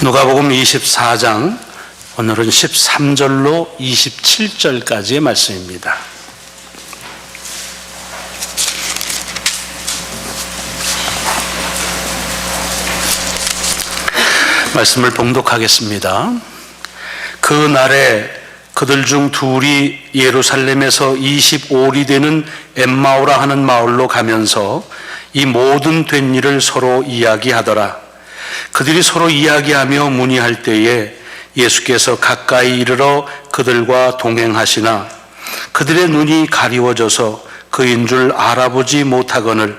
누가복음 24장, 오늘은 13절로 27절까지의 말씀입니다. 말씀을 봉독하겠습니다. 그 날에 그들 중 둘이 예루살렘에서 25里되는 엠마오라 하는 마을로 가면서 이 모든 된 일을 서로 이야기하더라. 그들이 서로 이야기하며 문의할 때에 예수께서 가까이 이르러 그들과 동행하시나 그들의 눈이 가리워져서 그인 줄 알아보지 못하거늘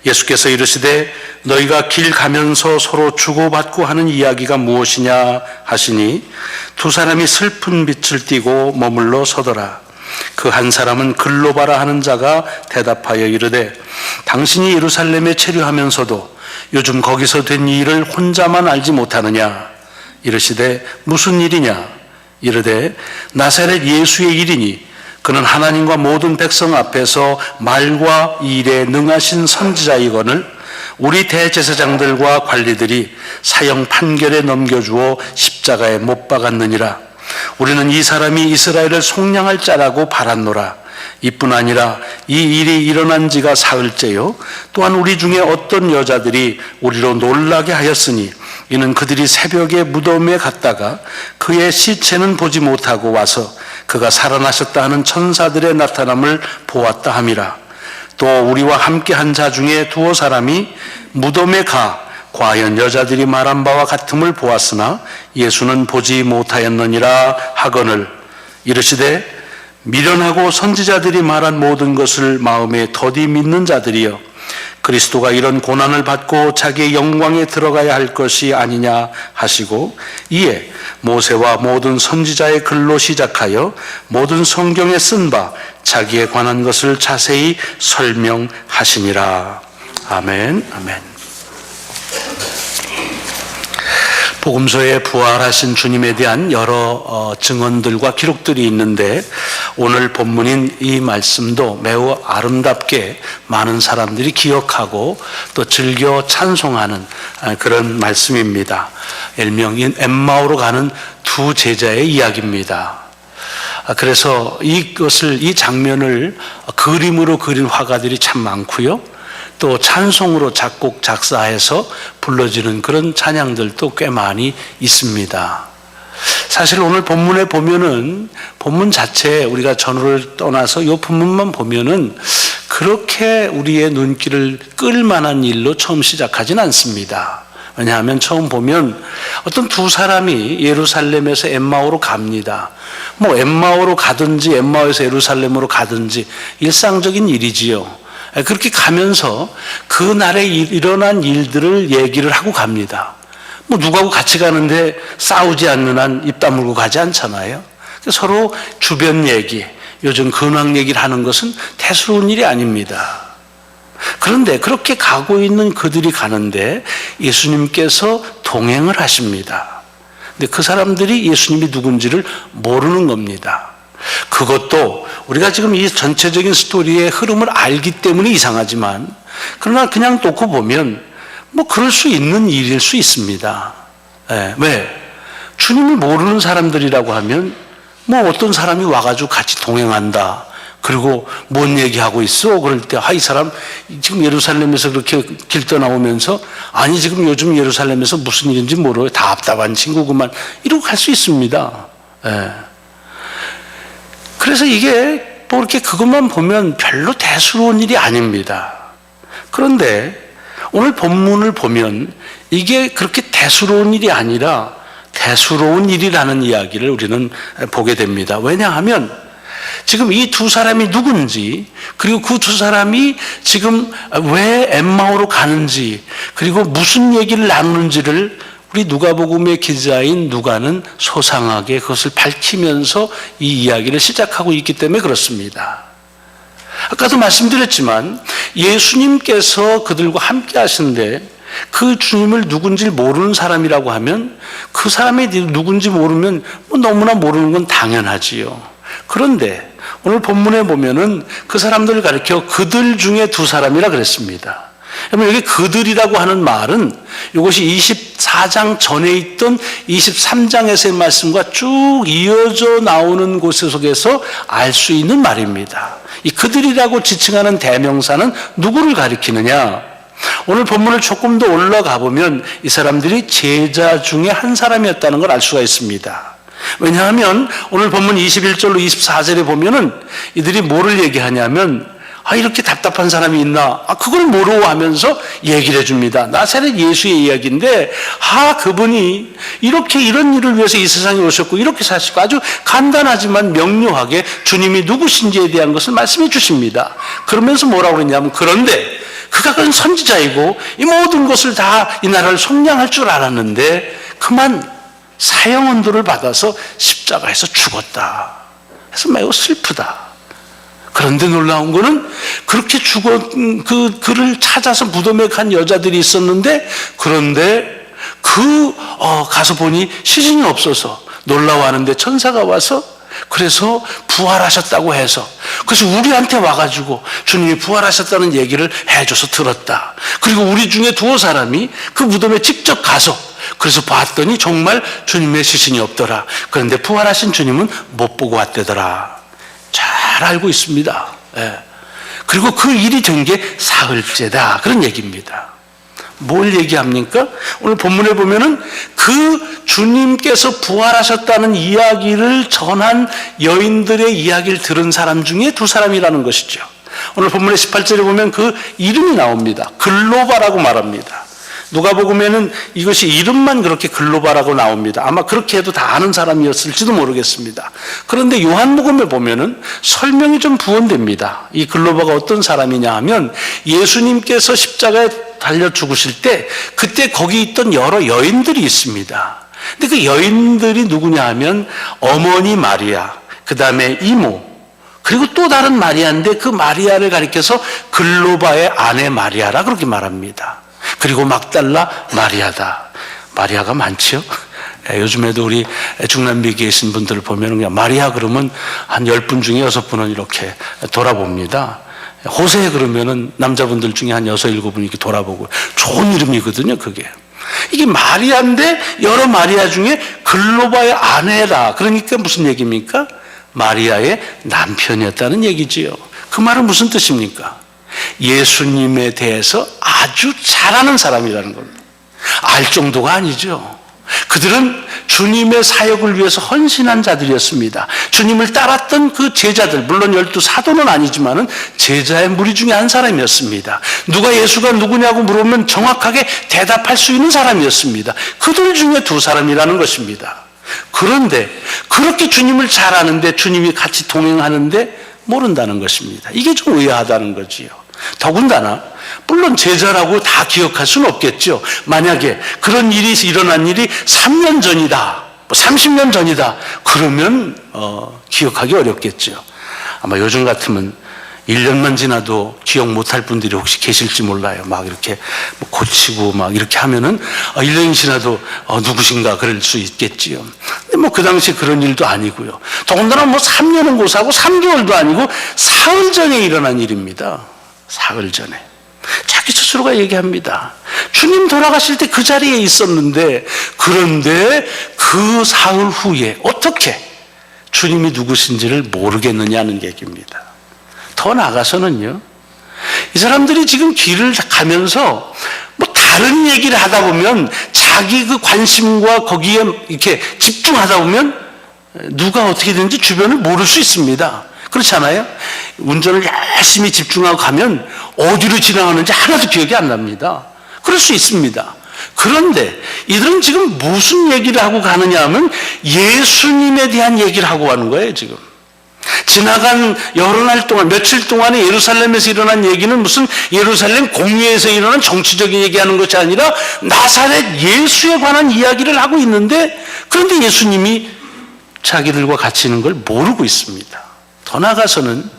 예수께서 이르시되 너희가 길 가면서 서로 주고받고 하는 이야기가 무엇이냐 하시니 두 사람이 슬픈 빛을 띠고 머물러 서더라. 그 한 사람은 글로바라 하는 자가 대답하여 이르되 당신이 예루살렘에 체류하면서도 요즘 거기서 된 일을 혼자만 알지 못하느냐. 이르시되 무슨 일이냐. 이르되 나사렛 예수의 일이니 그는 하나님과 모든 백성 앞에서 말과 일에 능하신 선지자이거늘 우리 대제사장들과 관리들이 사형 판결에 넘겨주어 십자가에 못 박았느니라. 우리는 이 사람이 이스라엘을 속량할 자라고 바랐노라. 이뿐 아니라 이 일이 일어난 지가 사흘째요 또한 우리 중에 어떤 여자들이 우리로 놀라게 하였으니 이는 그들이 새벽에 무덤에 갔다가 그의 시체는 보지 못하고 와서 그가 살아나셨다 하는 천사들의 나타남을 보았다 함이라. 또 우리와 함께 한 자 중에 두어 사람이 무덤에 가 과연 여자들이 말한 바와 같음을 보았으나 예수는 보지 못하였느니라 하거늘 이르시되 미련하고 선지자들이 말한 모든 것을 마음에 더디 믿는 자들이여 그리스도가 이런 고난을 받고 자기의 영광에 들어가야 할 것이 아니냐 하시고 이에 모세와 모든 선지자의 글로 시작하여 모든 성경에 쓴 바 자기에 관한 것을 자세히 설명하시니라. 아멘. 아멘. 복음서에 부활하신 주님에 대한 여러 증언들과 기록들이 있는데 오늘 본문인 이 말씀도 매우 아름답게 많은 사람들이 기억하고 또 즐겨 찬송하는 그런 말씀입니다. 일명 엠마오로 가는 두 제자의 이야기입니다. 그래서 이 장면을 그림으로 그린 화가들이 참 많고요. 또 찬송으로 작곡 작사해서 불러지는 그런 찬양들도 꽤 많이 있습니다. 사실 오늘 본문에 보면은 본문 자체에 우리가 전후를 떠나서 이 본문만 보면은 그렇게 우리의 눈길을 끌 만한 일로 처음 시작하진 않습니다. 왜냐하면 처음 보면 어떤 두 사람이 예루살렘에서 엠마오로 갑니다. 뭐 엠마오로 가든지 엠마오에서 예루살렘으로 가든지 일상적인 일이지요. 그렇게 가면서 그 날에 일어난 일들을 얘기를 하고 갑니다. 뭐 누구하고 같이 가는데 싸우지 않는 한 입 다물고 가지 않잖아요. 서로 주변 얘기, 요즘 근황 얘기를 하는 것은 대수로운 일이 아닙니다. 그런데 그렇게 가고 있는 그들이 가는데 예수님께서 동행을 하십니다. 근데 그 사람들이 예수님이 누군지를 모르는 겁니다. 그것도 우리가 지금 이 전체적인 스토리의 흐름을 알기 때문에 이상하지만 그러나 그냥 놓고 보면 뭐 그럴 수 있는 일일 수 있습니다. 왜? 주님을 모르는 사람들이라고 하면 뭐 어떤 사람이 와가지고 같이 동행한다. 그리고 뭔 얘기하고 있어? 그럴 때 이 사람 지금 예루살렘에서 그렇게 길 떠나오면서 아니 지금 요즘 예루살렘에서 무슨 일인지 모르고 답답한 친구구만 이러고 갈 수 있습니다. 그래서 이게 뭐 이렇게 그것만 보면 별로 대수로운 일이 아닙니다. 그런데 오늘 본문을 보면 이게 그렇게 대수로운 일이 아니라 대수로운 일이라는 이야기를 우리는 보게 됩니다. 왜냐하면 지금 이 두 사람이 누군지 그리고 그 두 사람이 지금 왜 엠마오로 가는지 그리고 무슨 얘기를 나누는지를 우리 누가복음의 기자인 누가는 소상하게 그것을 밝히면서 이 이야기를 시작하고 있기 때문에 그렇습니다. 아까도 말씀드렸지만 예수님께서 그들과 함께 하시는데 그 주님을 누군지 모르는 사람이라고 하면 그 사람이 누군지 모르면 뭐 너무나 모르는 건 당연하지요. 그런데 오늘 본문에 보면은 그 사람들을 가리켜 그들 중에 두 사람이라 그랬습니다. 여러분, 여기 그들이라고 하는 말은 이것이 24장 전에 있던 23장에서의 말씀과 쭉 이어져 나오는 곳 속에서 알 수 있는 말입니다. 이 그들이라고 지칭하는 대명사는 누구를 가리키느냐? 오늘 본문을 조금 더 올라가 보면 이 사람들이 제자 중에 한 사람이었다는 걸 알 수가 있습니다. 왜냐하면 오늘 본문 21절로 24절에 보면은 이들이 뭐를 얘기하냐면 이렇게 답답한 사람이 있나? 그걸 모르고 하면서 얘기를 해줍니다. 나사렛 예수의 이야기인데, 그분이 이렇게 이런 일을 위해서 이 세상에 오셨고, 이렇게 사시고, 아주 간단하지만 명료하게 주님이 누구신지에 대한 것을 말씀해 주십니다. 그러면서 뭐라고 그랬냐면, 그런데 그가 그런 선지자이고, 이 모든 것을 다 이 나라를 속량할 줄 알았는데, 그만 사형언도를 받아서 십자가에서 죽었다. 그래서 매우 슬프다. 그런데 놀라운 거는 그렇게 죽은 그를 찾아서 무덤에 간 여자들이 있었는데, 그런데 가서 보니 시신이 없어서 놀라워하는데 천사가 와서 그래서 부활하셨다고 해서, 그래서 우리한테 와가지고 주님이 부활하셨다는 얘기를 해줘서 들었다. 그리고 우리 중에 두어 사람이 그 무덤에 직접 가서 그래서 봤더니 정말 주님의 시신이 없더라. 그런데 부활하신 주님은 못 보고 왔대더라. 잘 알고 있습니다. 그리고 그 일이 된 게 사흘째다. 그런 얘기입니다. 뭘 얘기합니까? 오늘 본문에 보면은 그 주님께서 부활하셨다는 이야기를 전한 여인들의 이야기를 들은 사람 중에 두 사람이라는 것이죠. 오늘 본문의 18절에 보면 그 이름이 나옵니다. 글로바라고 말합니다. 누가복음에는 이것이 이름만 그렇게 글로바라고 나옵니다. 아마 그렇게 해도 다 아는 사람이었을지도 모르겠습니다. 그런데 요한복음에 보면은 설명이 좀 부언됩니다. 이 글로바가 어떤 사람이냐 하면, 예수님께서 십자가에 달려 죽으실 때 그때 거기 있던 여러 여인들이 있습니다. 근데 그 여인들이 누구냐 하면 어머니 마리아, 그 다음에 이모, 그리고 또 다른 마리아인데 그 마리아를 가리켜서 글로바의 아내 마리아라 그렇게 말합니다. 그리고 막달라 마리아다. 마리아가 많지요? 요즘에도 우리 중남미에 계신 분들을 보면 그냥 마리아 그러면 한 10분 중에 6분은 이렇게 돌아봅니다. 호세 그러면은 남자분들 중에 한 6, 7분이 이렇게 돌아보고, 좋은 이름이거든요, 그게. 이게 마리아인데 여러 마리아 중에 글로바의 아내라. 그러니까 무슨 얘기입니까? 마리아의 남편이었다는 얘기지요. 그 말은 무슨 뜻입니까? 예수님에 대해서 아주 잘 아는 사람이라는 겁니다. 알 정도가 아니죠. 그들은 주님의 사역을 위해서 헌신한 자들이었습니다. 주님을 따랐던 그 제자들, 물론 12 사도는 아니지만은 제자의 무리 중에 한 사람이었습니다. 누가 예수가 누구냐고 물으면 정확하게 대답할 수 있는 사람이었습니다. 그들 중에 두 사람이라는 것입니다. 그런데 그렇게 주님을 잘 아는데 주님이 같이 동행하는데 모른다는 것입니다. 이게 좀 의아하다는 거지요. 더군다나 물론 제자라고 다 기억할 수는 없겠죠. 만약에 그런 일이 일어난 일이 3년 전이다, 30년 전이다, 그러면 기억하기 어렵겠죠. 아마 요즘 같으면 1년만 지나도 기억 못할 분들이 혹시 계실지 몰라요. 막 이렇게 고치고 막 이렇게 하면은 1년이 지나도 누구신가 그럴 수 있겠지요. 근데 그 당시 그런 일도 아니고요. 더군다나 3년은 고사하고 3개월도 아니고 사흘 전에 일어난 일입니다. 사흘 전에. 자기 스스로가 얘기합니다. 주님 돌아가실 때 그 자리에 있었는데, 그런데 그 사흘 후에 어떻게 주님이 누구신지를 모르겠느냐는 얘기입니다. 더 나아가서는요, 이 사람들이 지금 길을 가면서 다른 얘기를 하다 보면 자기 그 관심과 거기에 이렇게 집중하다 보면 누가 어떻게 되는지 주변을 모를 수 있습니다. 그렇지 않아요? 운전을 열심히 집중하고 가면 어디로 지나가는지 하나도 기억이 안 납니다. 그럴 수 있습니다. 그런데 이들은 지금 무슨 얘기를 하고 가느냐 하면 예수님에 대한 얘기를 하고 가는 거예요, 지금. 지나간 여러 날 동안, 며칠 동안에 예루살렘에서 일어난 얘기는 무슨 예루살렘 공회에서 일어난 정치적인 얘기하는 것이 아니라 나사렛 예수에 관한 이야기를 하고 있는데, 그런데 예수님이 자기들과 같이 있는 걸 모르고 있습니다. 더 나아가서는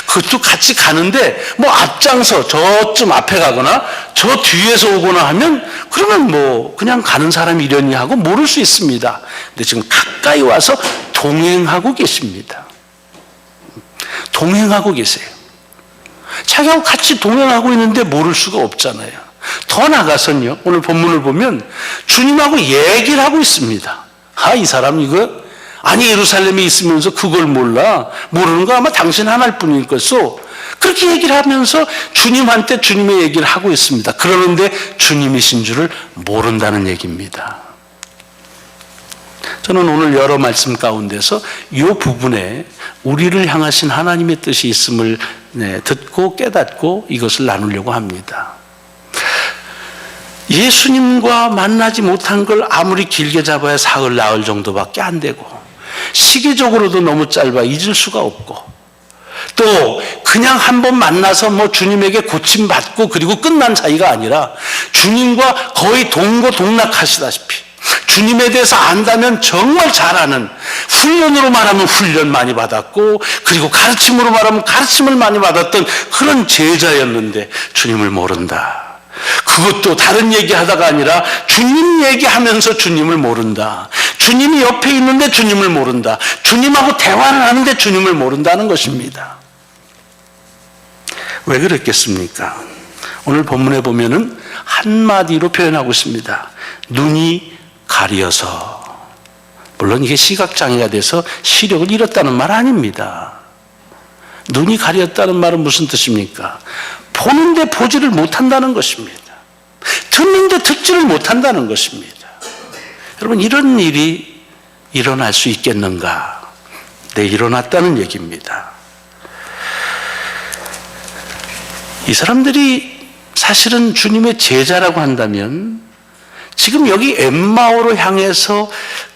그것도 같이 가는데 앞장서 저쯤 앞에 가거나 저 뒤에서 오거나 하면 그러면 그냥 가는 사람이 이러니 하고 모를 수 있습니다. 근데 지금 가까이 와서 동행하고 계십니다. 동행하고 계세요. 자기하고 같이 동행하고 있는데 모를 수가 없잖아요. 더 나아가서는요, 오늘 본문을 보면 주님하고 얘기를 하고 있습니다. 이 사람 이거 아니 예루살렘에 있으면서 그걸 몰라. 모르는 거 아마 당신 하나일 뿐일 것이오. 그렇게 얘기를 하면서 주님한테 주님의 얘기를 하고 있습니다. 그러는데 주님이신 줄을 모른다는 얘기입니다. 저는 오늘 여러 말씀 가운데서 이 부분에 우리를 향하신 하나님의 뜻이 있음을 듣고 깨닫고 이것을 나누려고 합니다. 예수님과 만나지 못한 걸 아무리 길게 잡아야 사흘 나흘 정도밖에 안 되고, 시기적으로도 너무 짧아 잊을 수가 없고, 또 그냥 한번 만나서 주님에게 고침받고 그리고 끝난 사이가 아니라 주님과 거의 동고동락하시다시피 주님에 대해서 안다면 정말 잘 아는, 훈련으로 말하면 훈련 많이 받았고 그리고 가르침으로 말하면 가르침을 많이 받았던 그런 제자였는데 주님을 모른다. 그것도 다른 얘기하다가 아니라 주님 얘기하면서 주님을 모른다. 주님이 옆에 있는데 주님을 모른다. 주님하고 대화를 하는데 주님을 모른다는 것입니다. 왜 그랬겠습니까? 오늘 본문에 보면은 한마디로 표현하고 있습니다. 눈이 가려서. 물론 이게 시각장애가 돼서 시력을 잃었다는 말 아닙니다. 눈이 가렸다는 말은 무슨 뜻입니까? 보는데 보지를 못한다는 것입니다. 듣는데 듣지를 못한다는 것입니다. 여러분, 이런 일이 일어날 수 있겠는가? 네, 일어났다는 얘기입니다. 이 사람들이 사실은 주님의 제자라고 한다면 지금 여기 엠마오로 향해서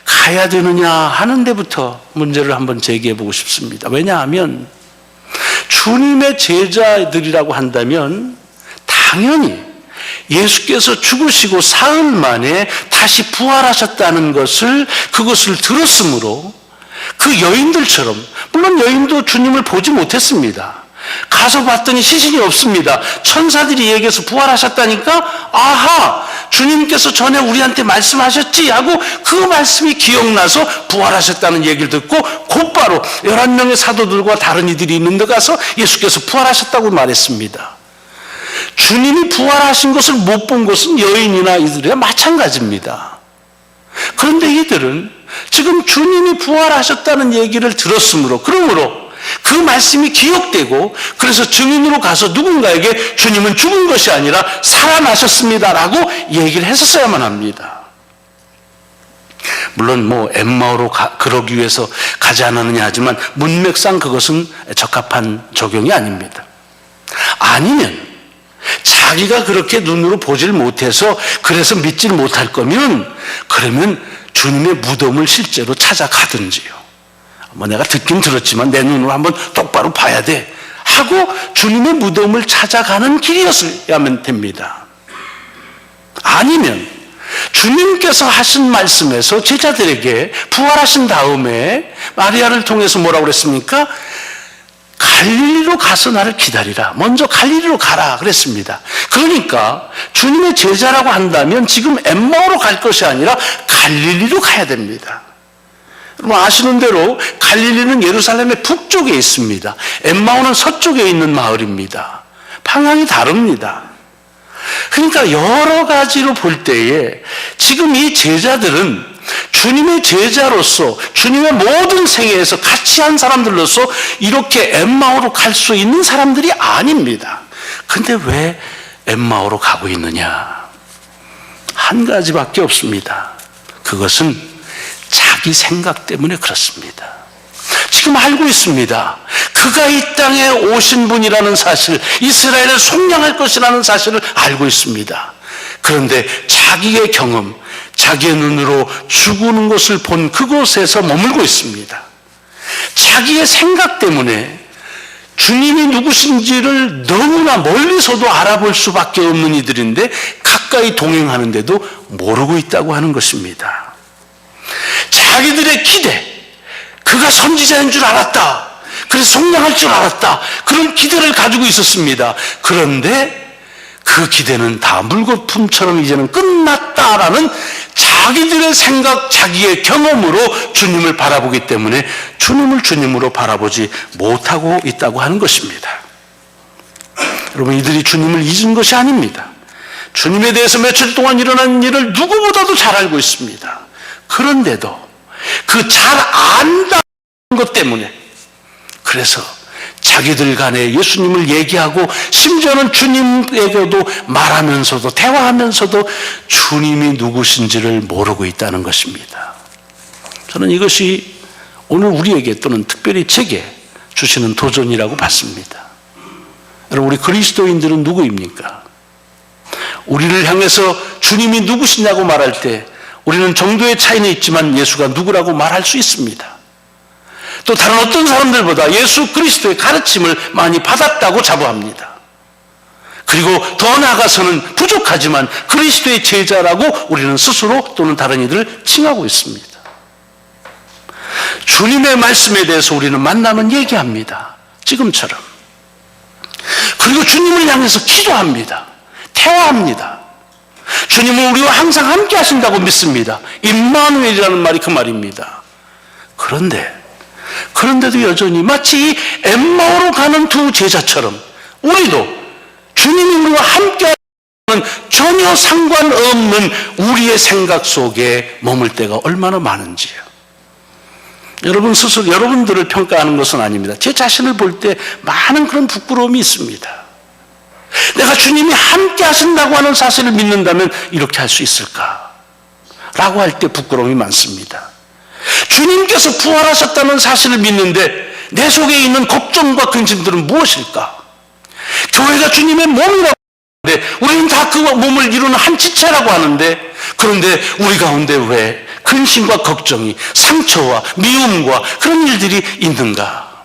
가야 되느냐 하는 데부터 문제를 한번 제기해 보고 싶습니다. 왜냐하면 주님의 제자들이라고 한다면 당연히 예수께서 죽으시고 사흘 만에 다시 부활하셨다는 그것을 들었으므로 그 여인들처럼, 물론 여인도 주님을 보지 못했습니다. 가서 봤더니 시신이 없습니다. 천사들이 얘기해서 부활하셨다니까, 아하, 주님께서 전에 우리한테 말씀하셨지 하고 그 말씀이 기억나서 부활하셨다는 얘기를 듣고 곧바로 11명의 사도들과 다른 이들이 있는 데 가서 예수께서 부활하셨다고 말했습니다. 주님이 부활하신 것을 못 본 것은 여인이나 이들이야 마찬가지입니다. 그런데 이들은 지금 주님이 부활하셨다는 얘기를 들었으므로, 그러므로 그 말씀이 기억되고 그래서 증인으로 가서 누군가에게 주님은 죽은 것이 아니라 살아나셨습니다라고 얘기를 했었어야만 합니다. 물론 엠마오로 그러기 위해서 가지 않았느냐 하지만 문맥상 그것은 적합한 적용이 아닙니다. 아니면 자기가 그렇게 눈으로 보질 못해서 그래서 믿질 못할 거면 그러면 주님의 무덤을 실제로 찾아가든지요. 내가 듣긴 들었지만 내 눈으로 한번 똑바로 봐야 돼 하고 주님의 무덤을 찾아가는 길이었어야만 됩니다. 아니면 주님께서 하신 말씀에서 제자들에게 부활하신 다음에 마리아를 통해서 뭐라고 그랬습니까? 갈릴리로 가서 나를 기다리라. 먼저 갈릴리로 가라 그랬습니다. 그러니까 주님의 제자라고 한다면 지금 엠마오로 갈 것이 아니라 갈릴리로 가야 됩니다. 여러분 아시는 대로 갈릴리는 예루살렘의 북쪽에 있습니다. 엠마오는 서쪽에 있는 마을입니다. 방향이 다릅니다. 그러니까 여러 가지로 볼 때에 지금 이 제자들은 주님의 제자로서 주님의 모든 생애에서 같이 한 사람들로서 이렇게 엠마오로 갈 수 있는 사람들이 아닙니다. 근데 왜 엠마오로 가고 있느냐? 한 가지밖에 없습니다. 그것은 자기 생각 때문에 그렇습니다. 지금 알고 있습니다. 그가 이 땅에 오신 분이라는 사실, 이스라엘을 속량할 것이라는 사실을 알고 있습니다. 그런데 자기의 경험, 자기의 눈으로 죽는 것을 본 그곳에서 머물고 있습니다. 자기의 생각 때문에 주님이 누구신지를 너무나 멀리서도 알아볼 수밖에 없는 이들인데 가까이 동행하는데도 모르고 있다고 하는 것입니다. 자기들의 기대, 그가 선지자인 줄 알았다, 그래서 속량할 줄 알았다, 그런 기대를 가지고 있었습니다. 그런데 그 기대는 다 물거품처럼 이제는 끝났다라는 자기들의 생각, 자기의 경험으로 주님을 바라보기 때문에 주님을 주님으로 바라보지 못하고 있다고 하는 것입니다. 여러분, 이들이 주님을 잊은 것이 아닙니다. 주님에 대해서 며칠 동안 일어난 일을 누구보다도 잘 알고 있습니다. 그런데도 그 잘 안다는 것 때문에, 그래서 자기들 간에 예수님을 얘기하고 심지어는 주님에게도 말하면서도 대화하면서도 주님이 누구신지를 모르고 있다는 것입니다. 저는 이것이 오늘 우리에게 또는 특별히 제게 주시는 도전이라고 봤습니다. 여러분, 우리 그리스도인들은 누구입니까? 우리를 향해서 주님이 누구시냐고 말할 때 우리는 정도의 차이는 있지만 예수가 누구라고 말할 수 있습니다. 또 다른 어떤 사람들보다 예수 그리스도의 가르침을 많이 받았다고 자부합니다. 그리고 더 나아가서는 부족하지만 그리스도의 제자라고 우리는 스스로 또는 다른 이들을 칭하고 있습니다. 주님의 말씀에 대해서 우리는 만나면 얘기합니다. 지금처럼. 그리고 주님을 향해서 기도합니다. 대화합니다. 주님은 우리와 항상 함께 하신다고 믿습니다. 임마누엘이라는 말이 그 말입니다. 그런데도 여전히 마치 이 엠마오로 가는 두 제자처럼 우리도 주님이 우리와 함께 하는 전혀 상관없는 우리의 생각 속에 머물 때가 얼마나 많은지요. 여러분 스스로 여러분들을 평가하는 것은 아닙니다. 제 자신을 볼 때 많은 그런 부끄러움이 있습니다. 내가 주님이 함께 하신다고 하는 사실을 믿는다면 이렇게 할 수 있을까? 라고 할 때 부끄러움이 많습니다. 주님께서 부활하셨다는 사실을 믿는데 내 속에 있는 걱정과 근심들은 무엇일까? 교회가 주님의 몸이라고 하는데 우리는 다 그 몸을 이루는 한 지체라고 하는데, 그런데 우리 가운데 왜 근심과 걱정이, 상처와 미움과 그런 일들이 있는가?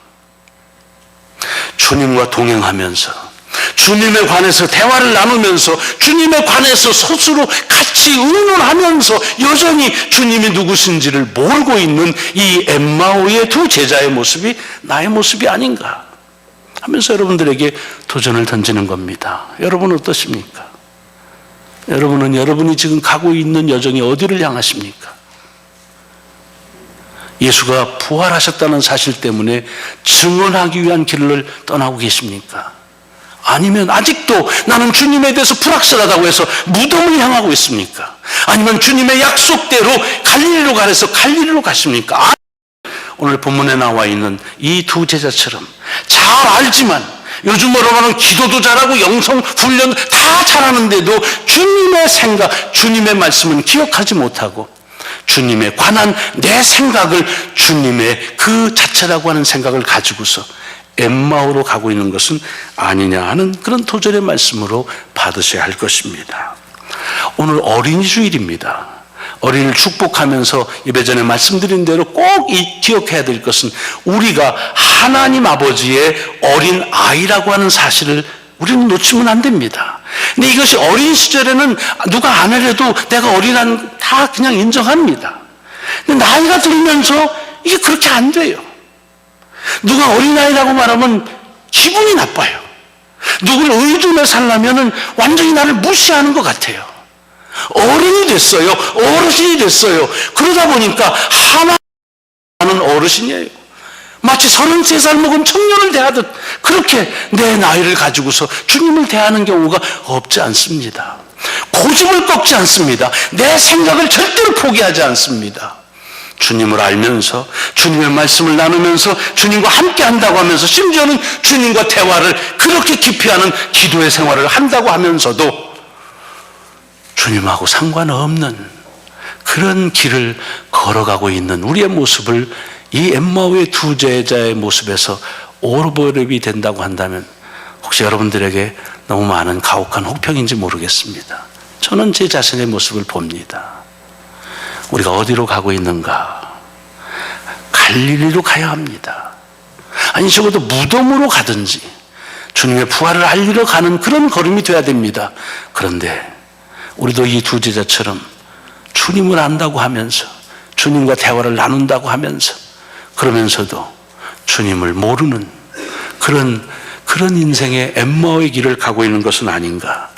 주님과 동행하면서 주님에 관해서 대화를 나누면서 주님에 관해서 스스로 같이 의논하면서 여전히 주님이 누구신지를 모르고 있는 이 엠마오의 두 제자의 모습이 나의 모습이 아닌가 하면서 여러분들에게 도전을 던지는 겁니다. 여러분은 어떠십니까? 여러분은 여러분이 지금 가고 있는 여정이 어디를 향하십니까? 예수가 부활하셨다는 사실 때문에 증언하기 위한 길을 떠나고 계십니까? 아니면 아직도 나는 주님에 대해서 불확실하다고 해서 무덤을 향하고 있습니까? 아니면 주님의 약속대로 갈릴리로 가래서 갈릴리로 가십니까? 오늘 본문에 나와 있는 이 두 제자처럼 잘 알지만 요즘으로 말하면 기도도 잘하고 영성 훈련 다 잘하는데도 주님의 생각, 주님의 말씀은 기억하지 못하고 주님에 관한 내 생각을 주님의 그 자체라고 하는 생각을 가지고서 엠마오로 가고 있는 것은 아니냐 하는 그런 도전의 말씀으로 받으셔야 할 것입니다. 오늘 어린이 주일입니다. 어린이를 축복하면서 예배 전에 말씀드린 대로 꼭 기억해야 될 것은 우리가 하나님 아버지의 어린 아이라고 하는 사실을 우리는 놓치면 안 됩니다. 근데 이것이 어린 시절에는 누가 안 해도 내가 어린아이는 다 그냥 인정합니다. 근데 나이가 들면서 이게 그렇게 안 돼요. 누가 어린아이라고 말하면 기분이 나빠요. 누구를 의존해 살려면 완전히 나를 무시하는 것 같아요. 어른이 됐어요. 어르신이 됐어요. 그러다 보니까 하나는 어르신이에요. 마치 33살 먹은 청년을 대하듯 그렇게 내 나이를 가지고서 주님을 대하는 경우가 없지 않습니다. 고집을 꺾지 않습니다. 내 생각을 절대로 포기하지 않습니다. 주님을 알면서 주님의 말씀을 나누면서 주님과 함께 한다고 하면서 심지어는 주님과 대화를 그렇게 깊이 하는 기도의 생활을 한다고 하면서도 주님하고 상관없는 그런 길을 걸어가고 있는 우리의 모습을 이 엠마오의 두 제자의 모습에서 오버랩이 된다고 한다면 혹시 여러분들에게 너무 많은 가혹한 혹평인지 모르겠습니다. 저는 제 자신의 모습을 봅니다. 우리가 어디로 가고 있는가? 갈릴리로 가야 합니다. 아니 적어도 무덤으로 가든지 주님의 부활을 알리러 가는 그런 걸음이 돼야 됩니다. 그런데 우리도 이 두 제자처럼 주님을 안다고 하면서 주님과 대화를 나눈다고 하면서 그러면서도 주님을 모르는 그런 인생의 엠마오의 길을 가고 있는 것은 아닌가.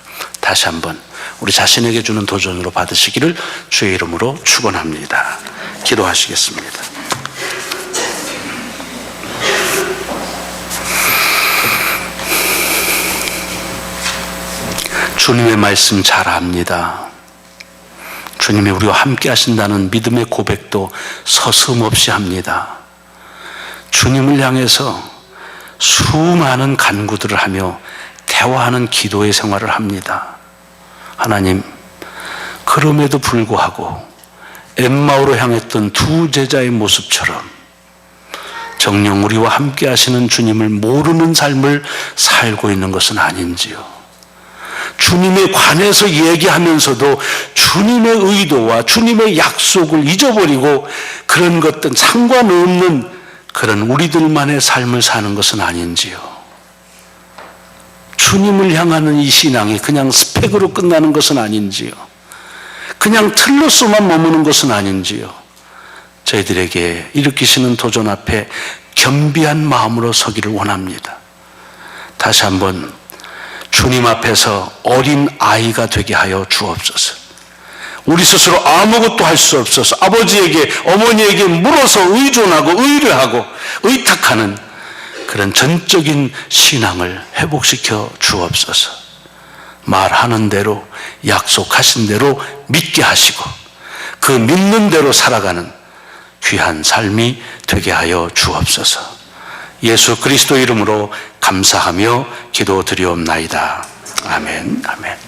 다시 한번 우리 자신에게 주는 도전으로 받으시기를 주의 이름으로 축원합니다. 기도하시겠습니다. 주님의 말씀 잘 압니다. 주님이 우리와 함께 하신다는 믿음의 고백도 서슴없이 합니다. 주님을 향해서 수많은 간구들을 하며 대화하는 기도의 생활을 합니다. 하나님, 그럼에도 불구하고 엠마오로 향했던 두 제자의 모습처럼 정녕 우리와 함께 하시는 주님을 모르는 삶을 살고 있는 것은 아닌지요. 주님에 관해서 얘기하면서도 주님의 의도와 주님의 약속을 잊어버리고 그런 것들 상관없는 그런 우리들만의 삶을 사는 것은 아닌지요. 주님을 향하는 이 신앙이 그냥 스펙으로 끝나는 것은 아닌지요. 그냥 틀로서만 머무는 것은 아닌지요. 저희들에게 일으키시는 도전 앞에 겸비한 마음으로 서기를 원합니다. 다시 한번 주님 앞에서 어린 아이가 되게 하여 주옵소서. 우리 스스로 아무것도 할 수 없어서 아버지에게 어머니에게 물어서 의존하고 의뢰하고 의탁하는 그런 전적인 신앙을 회복시켜 주옵소서. 말하는 대로 약속하신 대로 믿게 하시고 그 믿는 대로 살아가는 귀한 삶이 되게 하여 주옵소서. 예수 그리스도 이름으로 감사하며 기도드리옵나이다. 아멘. 아멘.